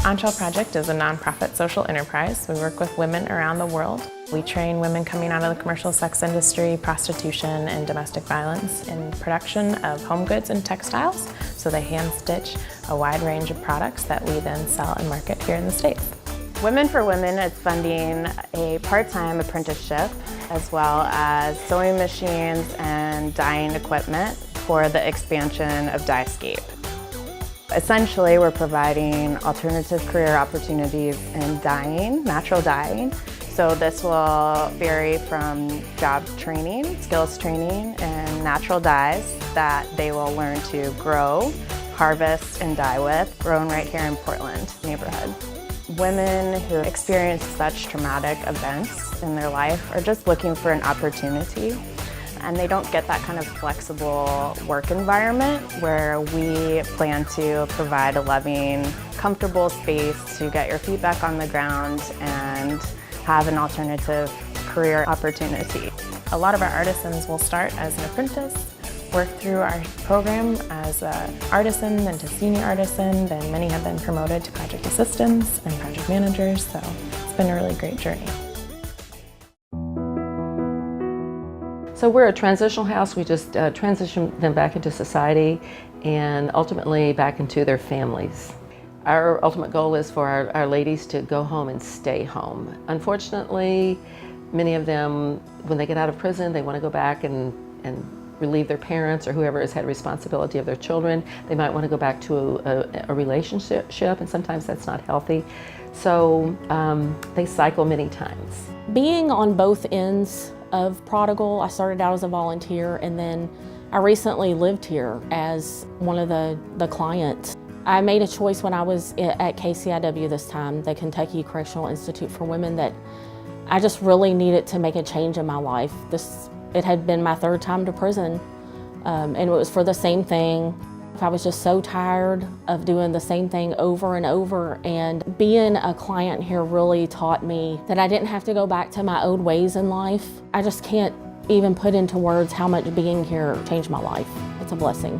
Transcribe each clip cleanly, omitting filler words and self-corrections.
OnShell Project is a nonprofit social enterprise. We work with women around the world. We train women coming out of the commercial sex industry, prostitution, and domestic violence in production of home goods and textiles. So they hand stitch a wide range of products that we then sell and market here in the States. Women for Women is funding a part-time apprenticeship as well as sewing machines and dyeing equipment for the expansion of Dye-Scape. Essentially, we're providing alternative career opportunities in dyeing, natural dyeing. So this will vary from job training, skills training, and natural dyes that they will learn to grow, harvest, and dye with, grown right here in Portland neighborhood. Women who experience such traumatic events in their life are just looking for an opportunity, and they don't get that kind of flexible work environment where we plan to provide a loving, comfortable space to get your feet back on the ground and have an alternative career opportunity. A lot of our artisans will start as an apprentice, work through our program as an artisan, then to senior artisan, then many have been promoted to project assistants and project managers, so it's been a really great journey. So we're a transitional house. We just transition them back into society and ultimately back into their families. Our ultimate goal is for our ladies to go home and stay home. Unfortunately, many of them, when they get out of prison, they want to go back and relieve their parents or whoever has had responsibility of their children. They might want to go back to a relationship, and sometimes that's not healthy. So they cycle many times. Being on both ends of Prodigal, I started out as a volunteer, and then I recently lived here as one of the clients. I made a choice when I was at KCIW this time, the Kentucky Correctional Institute for Women, that I just really needed to make a change in my life. It had been my third time to prison, and it was for the same thing. I was just so tired of doing the same thing over and over, and being a client here really taught me that I didn't have to go back to my old ways in life. I just can't even put into words how much being here changed my life. It's a blessing.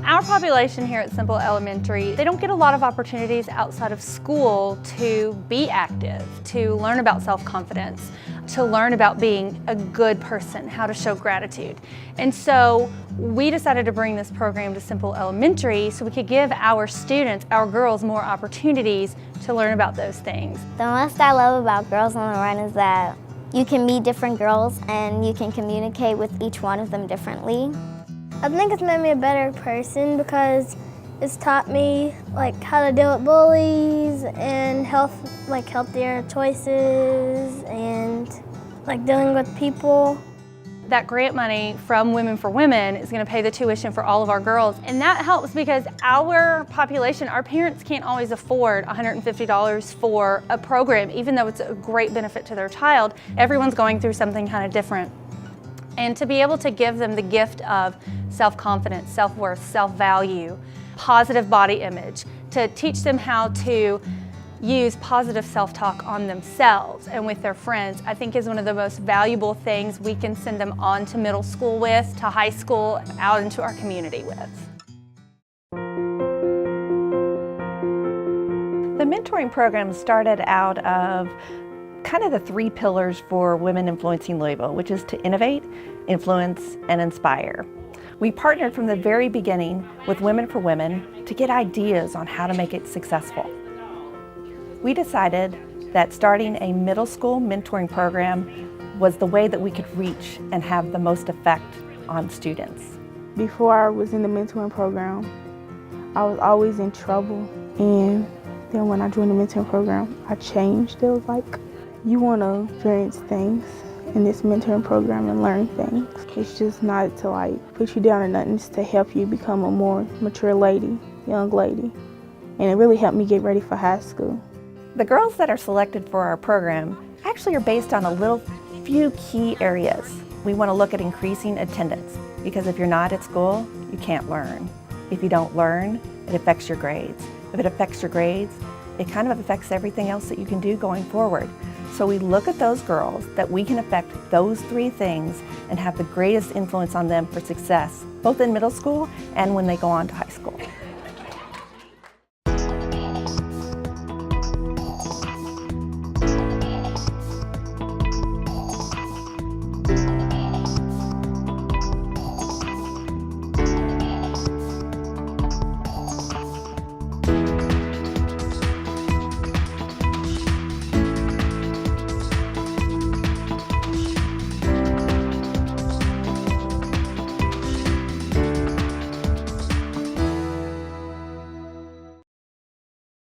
Our population here at Simple Elementary, they don't get a lot of opportunities outside of school to be active, to learn about self-confidence, to learn about being a good person, how to show gratitude. And so we decided to bring this program to Simple Elementary so we could give our students, our girls, more opportunities to learn about those things. The most I love about Girls on the Run is that you can meet different girls and you can communicate with each one of them differently. I think it's made me a better person because it's taught me how to deal with bullies and healthier choices and dealing with people. That grant money from Women for Women is going to pay the tuition for all of our girls, and that helps because our population, our parents can't always afford $150 for a program, even though it's a great benefit to their child. Everyone's going through something kind of different. And to be able to give them the gift of self-confidence, self-worth, self-value, positive body image, to teach them how to use positive self-talk on themselves and with their friends, I think is one of the most valuable things we can send them on to middle school with, to high school, out into our community with. The mentoring program started out of kind of the three pillars for Women Influencing Louisville, which is to innovate, influence, and inspire. We partnered from the very beginning with Women for Women to get ideas on how to make it successful. We decided that starting a middle school mentoring program was the way that we could reach and have the most effect on students. Before I was in the mentoring program, I was always in trouble, and then when I joined the mentoring program, I changed. It was like, you want to experience things in this mentoring program and learn things. It's just not to put you down or nothing, it's to help you become a more mature lady, young lady. And it really helped me get ready for high school. The girls that are selected for our program actually are based on a few key areas. We want to look at increasing attendance, because if you're not at school, you can't learn. If you don't learn, it affects your grades. If it affects your grades, it kind of affects everything else that you can do going forward. So we look at those girls that we can affect those 3 things and have the greatest influence on them for success, both in middle school and when they go on to high school.